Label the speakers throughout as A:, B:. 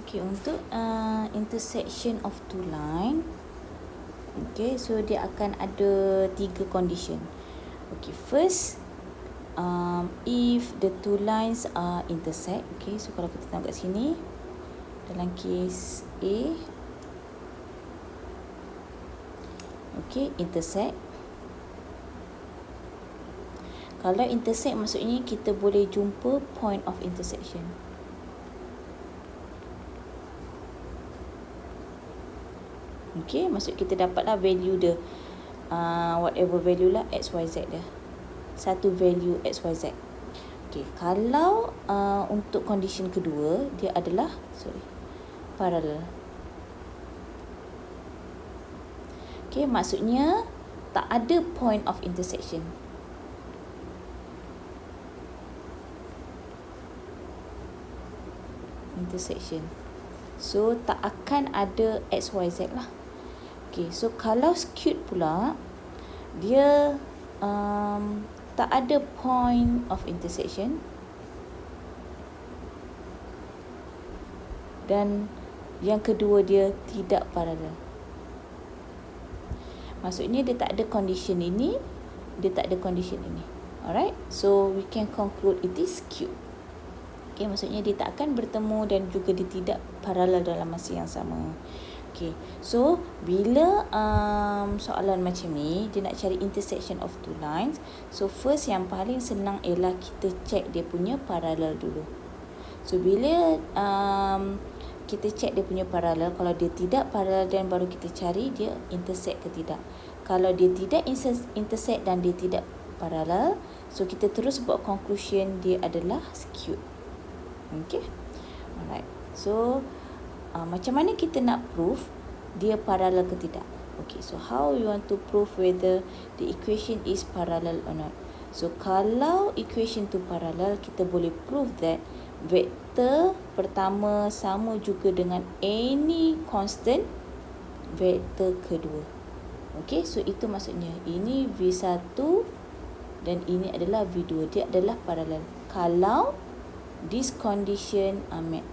A: Okay, untuk intersection of two line, okay, so dia akan ada 3 condition. Okay, first, if the two lines are intersect, okay, so kalau kita tengok kat sini, dalam case A, okay, intersect. Kalau intersect maksudnya kita boleh jumpa point of intersection. Okay, maksud kita dapatlah value dia, whatever value lah, x, y, z dia. Satu value x, y, z. Okay, kalau untuk condition kedua, dia adalah, parallel. Okay, maksudnya tak ada point of intersection. So, tak akan ada x, y, z lah. Okay, so kalau skewed pula, dia tak ada point of intersection. Dan yang kedua, dia tidak parallel. Maksudnya dia tak ada condition ini, dia tak ada condition ini. Alright, so we can conclude it is skewed. Okay, maksudnya dia tak akan bertemu dan juga dia tidak paralel dalam masa yang sama. Okay, so bila soalan macam ni, dia nak cari intersection of two lines. So first, yang paling senang ialah kita check dia punya paralel dulu. So bila kita check dia punya paralel, kalau dia tidak paralel dan baru kita cari dia intersect ke tidak. Kalau dia tidak intersect dan dia tidak paralel, so kita terus buat conclusion dia adalah skewed. Okay, alright. So macam mana kita nak prove dia parallel ke tidak? Okay, so how you want to prove whether the equation is parallel or not? So kalau equation tu parallel, kita boleh prove that vektor pertama sama juga dengan any constant vektor kedua. Okay, so itu maksudnya ini V1 dan ini adalah V2. Dia adalah parallel kalau this condition are met.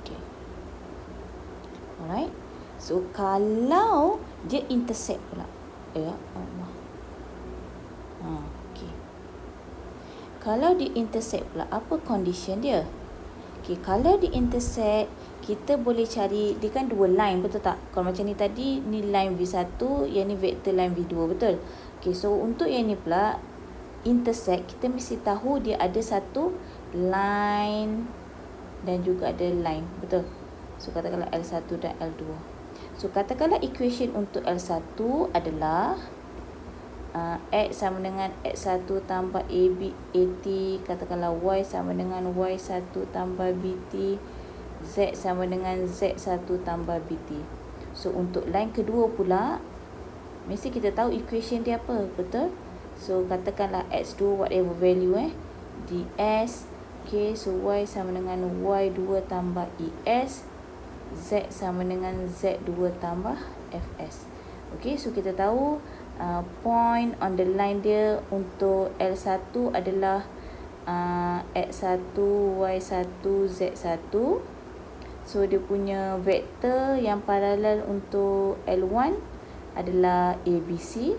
A: Okay, alright. So kalau dia intersect pula, ya Allah. Okay. Kalau dia intersect pula, apa condition dia? Okay, kalau dia intersect, kita boleh cari, dia kan dua line, betul tak? Kalau macam ni tadi, ni line V1, yang ni vektor line V2, betul? Okay, so untuk yang ni pula, intersect, kita mesti tahu dia ada satu line dan juga ada line, betul? So katakanlah L1 dan L2. So katakanlah equation untuk L1 adalah X sama dengan X1 tambah AT, katakanlah Y sama dengan Y1 tambah BT, Z sama dengan Z1 tambah BT. So untuk line kedua pula, mesti kita tahu equation dia apa, betul? So katakanlah X2 whatever value ds. Okay, so Y sama dengan Y2 tambah ES, Z sama dengan Z2 tambah FS. Okay, so kita tahu point on the line dia untuk L1 adalah X1, Y1, Z1. So dia punya vektor yang paralel untuk L1 adalah ABC.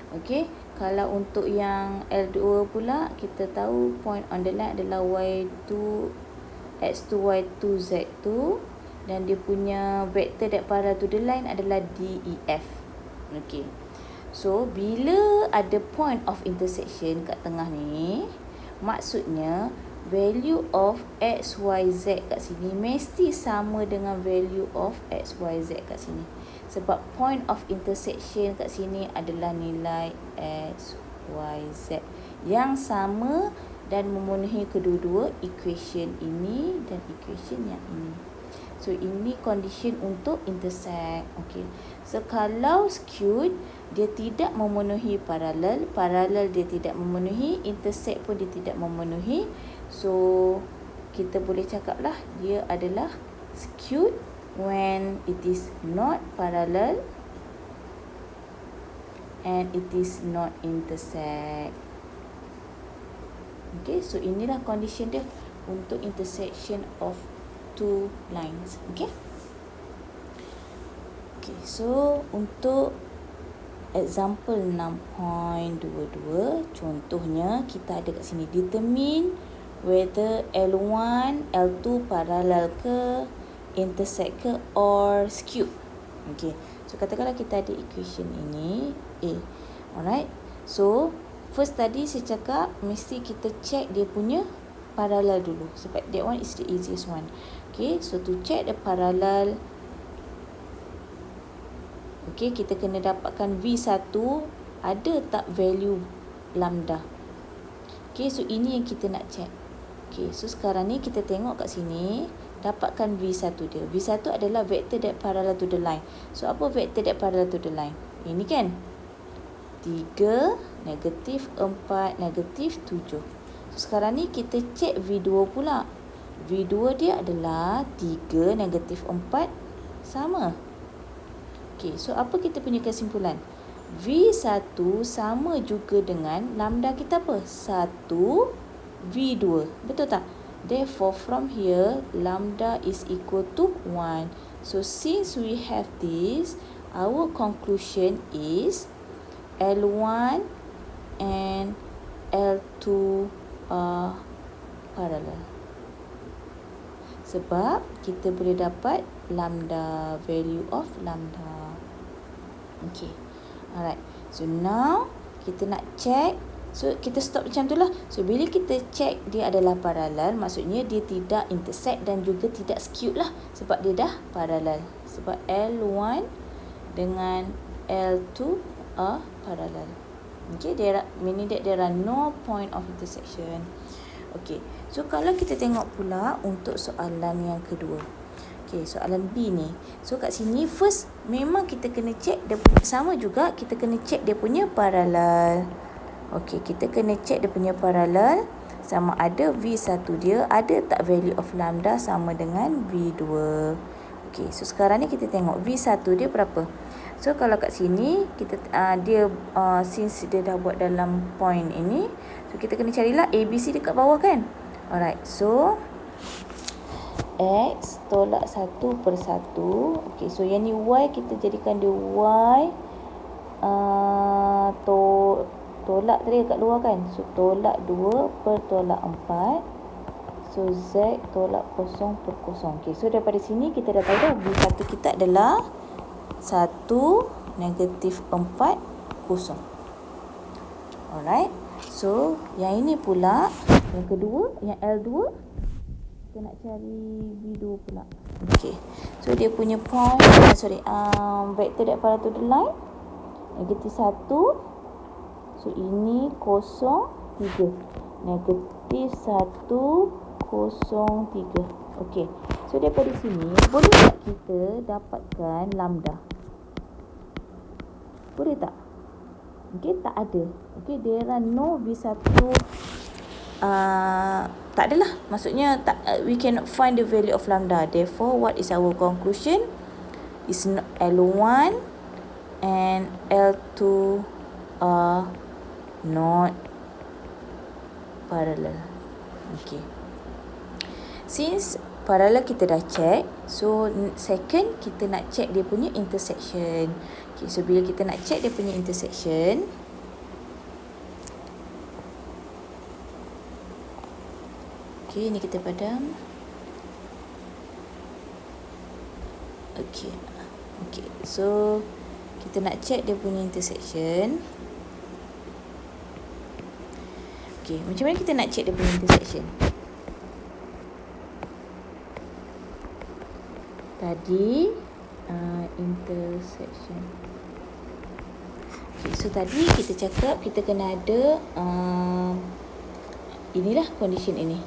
A: Okay, kalau untuk yang L2 pula, kita tahu point on the line adalah Y2, X2, Y2, Z2. Dan dia punya vektor that parallel to the line adalah DEF. Okay, so bila ada point of intersection kat tengah ni, maksudnya value of X, Y, Z kat sini mesti sama dengan value of X, Y, Z kat sini. Sebab point of intersection kat sini adalah nilai X, Y, Z yang sama dan memenuhi kedua-dua equation ini dan equation yang ini. So ini condition untuk intersect. Okay, so kalau skewed, dia tidak memenuhi parallel, parallel dia tidak memenuhi, intersect pun dia tidak memenuhi. So kita boleh cakaplah dia adalah skewed when it is not parallel and it is not intersect. Okay, so inilah condition dia untuk intersection of two lines. Okay. Okay, so untuk example 6.22, contohnya kita ada kat sini, determine whether L1, L2 parallel ke, intersect ke, or skew. Okay, so katakanlah kita ada equation ini A. Alright, so first tadi saya cakap mesti kita check dia punya parallel dulu, sebab that one is the easiest one. Okay, so to check the parallel, okay, kita kena dapatkan V1 ada tak value lambda. Okay, so ini yang kita nak check. Okay, so sekarang ni kita tengok kat sini, dapatkan V1 dia. V1 adalah vector that parallel to the line. So apa vector that parallel to the line? Ini kan 3, negatif 4, negatif 7. So sekarang ni kita check V2 pula. V2 dia adalah 3, negatif 4, sama. Okay, so apa kita punya kesimpulan? V1 sama juga dengan lambda kita apa? 1 V2. Betul tak? Therefore, from here, lambda is equal to 1. So, since we have this, our conclusion is L1 and L2 are parallel. Sebab kita boleh dapat lambda, value of lambda. Okay. Alright. So, now kita nak check. So, kita stop macam tu lah. So, bila kita check dia adalah parallel, maksudnya dia tidak intersect dan juga tidak skewed lah. Sebab dia dah parallel. Sebab L1 dengan L2 are parallel. Okay, meaning that there are no point of intersection. Okay, so kalau kita tengok pula untuk soalan yang kedua. Okay, soalan B ni. So, kat sini first, memang kita kena check dia sama juga, kita kena check dia punya parallel. Okey, kita kena check dia punya parallel sama ada V1 dia ada tak value of lambda sama dengan V2. Okey, so sekarang ni kita tengok V1 dia berapa. So kalau kat sini kita since dia dah buat dalam point ini, so kita kena carilah ABC dekat bawah kan. Alright, so X tolak 1 per 1. Okey, so yang ni Y kita jadikan dia Y tolak tadi kat luar kan. So tolak 2 per tolak 4. So Z tolak 0 per 0. Okay, so daripada sini kita dah tahu dah V1 kita adalah 1, negatif 4, 0. Alright. So yang ini pula, yang kedua, yang L2, kita nak cari V2 pula. Okay, so dia punya point, vector that parallel to the line, negatif 1. So, ini 0, 3. Negatif 1, 0, 3. Okey. So, daripada sini, boleh tak kita dapatkan lambda? Boleh tak? Okey, tak ada. Okey, there are no V1. Tak adalah. Maksudnya, we cannot find the value of lambda. Therefore, what is our conclusion? Is L1 and L2 are not parallel. Okay. Since parallel kita dah check, so second kita nak check dia punya intersection. Okay, so bila kita nak check dia punya intersection, okay, ni kita padam. Okay. Okay, so kita nak check dia punya intersection. Okay, macam mana kita nak check dia punya intersection? Tadi intersection. Okay, so tadi kita cakap kita kena ada inilah condition ini.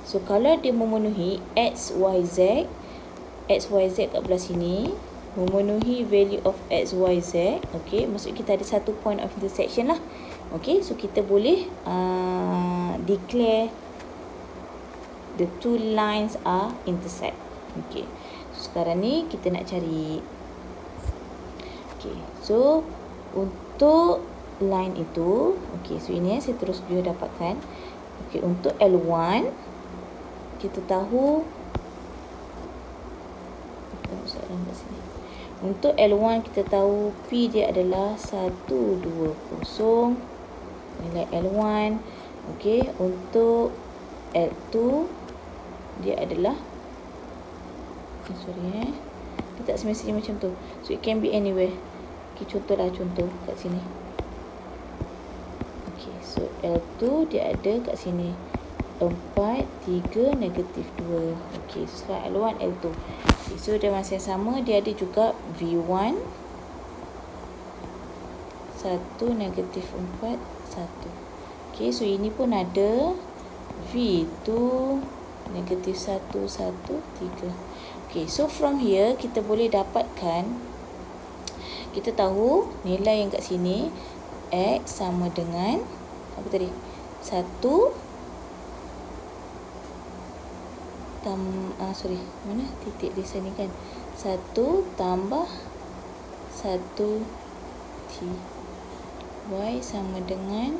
A: So kalau dia memenuhi X, Y, Z kat belah sini memenuhi value of X, Y, Z. Okay, maksud kita ada satu point of intersection lah. Okay, so kita boleh declare the two lines are intersect. Okay, so sekarang ni kita nak cari. Okay, so Untuk line itu, okey, so ini saya terus juga dapatkan. Okey, untuk L1 kita tahu soalan kat sini. Untuk L1 kita tahu P dia adalah 120. Nilai L1. Okey, untuk L2 dia adalah dia tak semestinya macam tu. So it can be anywhere. Okey, contoh kat sini. Okey, so L2 dia ada kat sini 4, 3, -2. Okey, so sekarang L1, L2. Okay, so dalam masa yang sama dia ada juga V1 1, -4, 1. Okey, so ini pun ada V2 -1, 1, 3. Okey, so from here kita boleh dapatkan, kita tahu nilai yang kat sini X sama dengan apa tadi? 1 mana titik di sini kan? 1 tambah 1 T. Y sama dengan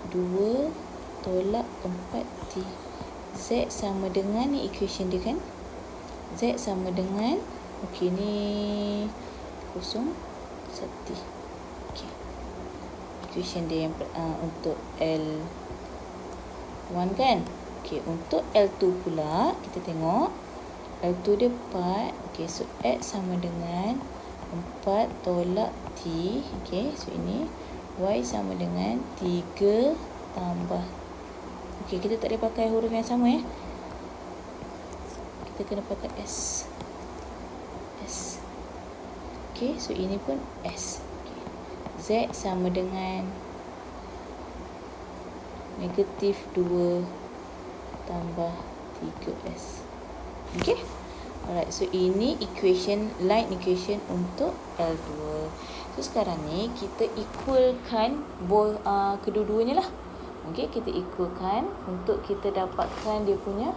A: 2 tolak 4 T. Z sama dengan, ni equation dia kan? Z sama dengan, okey, ni 0 1 T. Okey, equation dia yang untuk L1 kan? Okey, untuk L2 pula kita tengok L2 dia 4. Okey, so X sama dengan 4 tolak T. Okey, so ini Y sama dengan 3 tambah. Okey, kita tak boleh pakai huruf yang sama ya. Kita kena pakai S. Okey, so ini pun S. Okay. Z sama dengan -2 tambah 3S. Okey. Alright, so ini equation, line equation untuk L2. So sekarang ni kita equalkan kedua-duanya lah. Okey, kita equalkan untuk kita dapatkan dia punya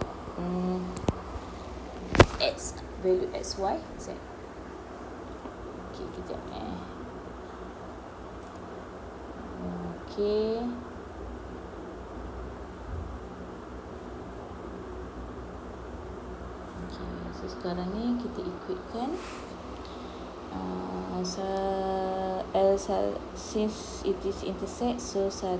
A: X, value X, Y, Z. Okey, kejap Okey. So sekarang ni kita equatekan since it is intersect, so 1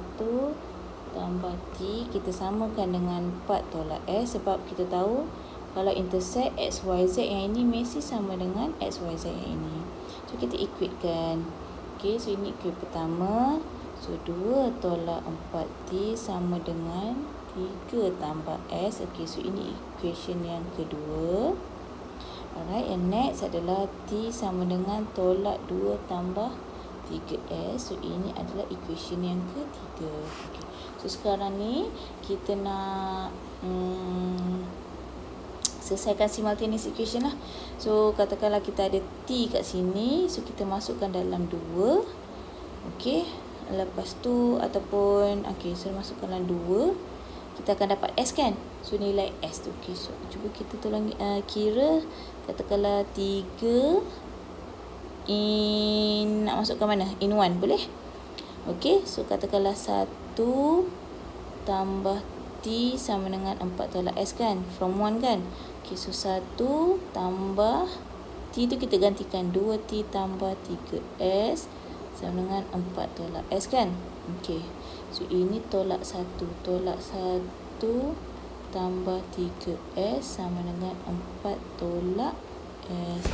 A: tambah T kita samakan dengan 4 tolak S, sebab kita tahu kalau intersect X, Y, Z yang ini mesti sama dengan X, Y, Z yang ini. So kita equatekan. Okay, so ini equate pertama. So 2 tolak 4T sama dengan 3 tambah S. Okay, so ini equation yang kedua. Alright, and next adalah T sama dengan tolak 2 tambah 3S. So ini adalah equation yang ketiga. Okay. So sekarang ni kita nak selesaikan simultaneous equation lah. So katakanlah kita ada T kat sini, so kita masukkan dalam 2. Okey, lepas tu ataupun okey, so masukkan dalam 2, kita akan dapat S kan. So nilai S tu. Okey, so cuba kita tolong kira, katakanlah 3 nak masukkan mana? In 1 boleh? Okey, so katakanlah 1 tambah T sama dengan 4 tolak S kan, from 1 kan. Okay, so 1 tambah T tu kita gantikan 2T tambah 3S sama dengan 4 tolak S kan. Okay, so ini tolak 1. Tolak 1 tambah 3S sama dengan 4 tolak S.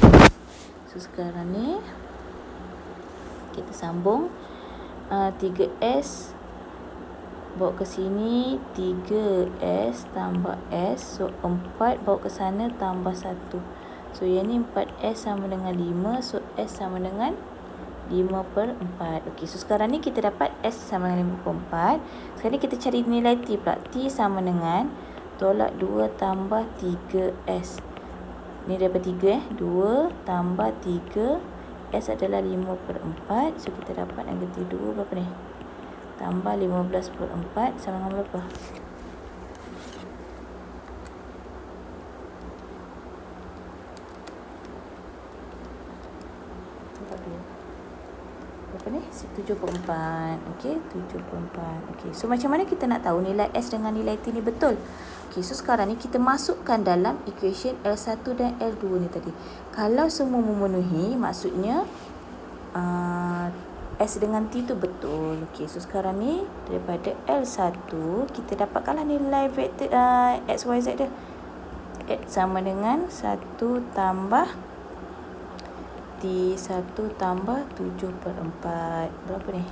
A: So sekarang ni kita sambung 3S bawa ke sini, 3S tambah S. So 4 bawa ke sana tambah 1. So yang ni 4S sama dengan 5. So S sama dengan 5/4. Okey, so sekarang ni kita dapat S sama dengan 5/4. Sekarang ni kita cari nilai T pula. T sama dengan tolak 2 tambah 3S. Ni dapat 3 2 tambah 3. S adalah 5/4. So kita dapat negatif 2 berapa ni? Tambah 15/4 sama dengan berapa? Berapa ni? 74. Okey, 74. Okey, so macam mana kita nak tahu nilai S dengan nilai T ni betul? Okey, so sekarang ni kita masukkan dalam equation L1 dan L2 ni tadi. Kalau semua memenuhi, maksudnya S dengan T tu betul. Okey, so sekarang ni daripada L1 kita dapatkanlah nilai vektor X, Y, Z dia. X sama dengan 1 tambah T1 tambah 7/4. Berapa ni? 1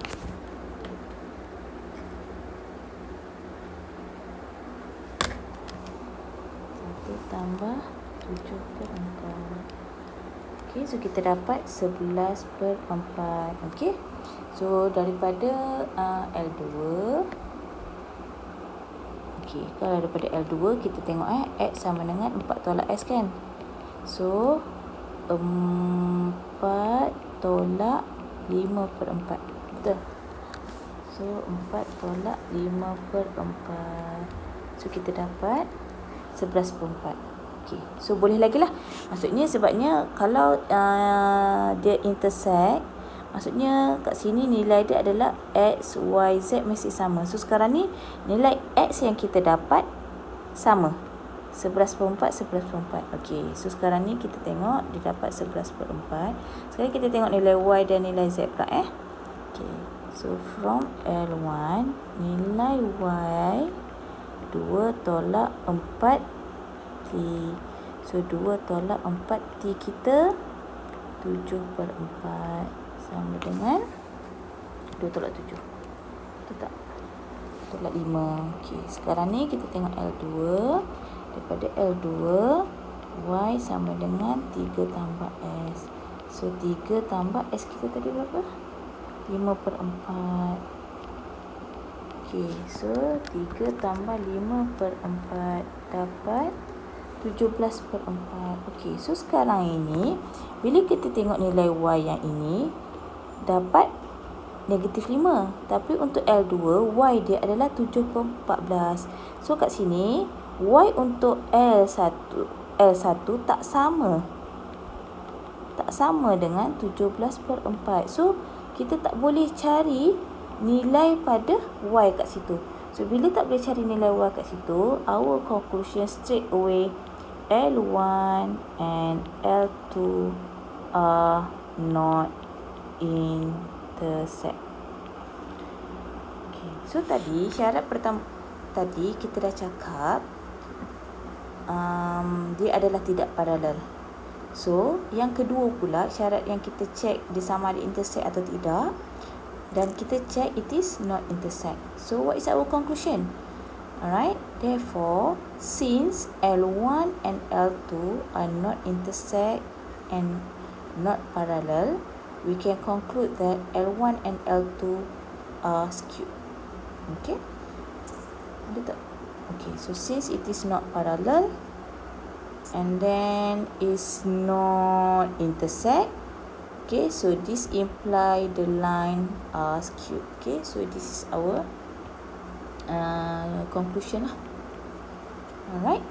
A: tambah 7/4. Okey, so kita dapat 11/4. Okey. So daripada L2, okey, kalau daripada L2 kita tengok X sama dengan 4 tolak S kan. So 4 tolak 5/4. Betul? So 4 tolak 5/4. So kita dapat 11/4. Okey, so boleh lagi lah. Maksudnya sebabnya kalau dia intersect, maksudnya kat sini nilai dia adalah X, Y, Z mesti sama. So sekarang ni nilai X yang kita dapat sama. 11/4, 11/4. Okey, so sekarang ni kita tengok dia dapat 11/4. Sekarang kita tengok nilai Y dan nilai Z pula Okey, so from L1 nilai Y 2 tolak 4 T. So 2 tolak 4 T kita 7/4 sama dengan 2 tolak 7. Betul tak? Tolak 5. Okey, sekarang ni kita tengok L2. Daripada L2, Y sama dengan 3 tambah S. So 3 tambah S kita tadi berapa? 5/4. Okey, so 3 tambah 5/4 dapat 17/4. Okey, so sekarang ini bila kita tengok nilai Y yang ini dapat negatif 5. Tapi untuk L2, Y dia adalah 7/14. So kat sini Y untuk L1 tak sama. Tak sama dengan 17/4. So kita tak boleh cari nilai pada Y kat situ. So bila tak boleh cari nilai Y kat situ, our conclusion straight away L1 and L2 are not intersect. Okay. So tadi syarat pertama tadi kita dah cakap dia adalah tidak paralel. So yang kedua pula syarat yang kita check dia sama ada intersect atau tidak, dan kita check it is not intersect. So what is our conclusion? Alright, therefore since L1 and L2 are not intersect and not parallel, we can conclude that L1 and L2 are skewed. Okay, ada tak? Okay, so since it is not parallel and then is not intersect, okay, so this imply the line are skewed. Okay, so this is our conclusion lah. Alright.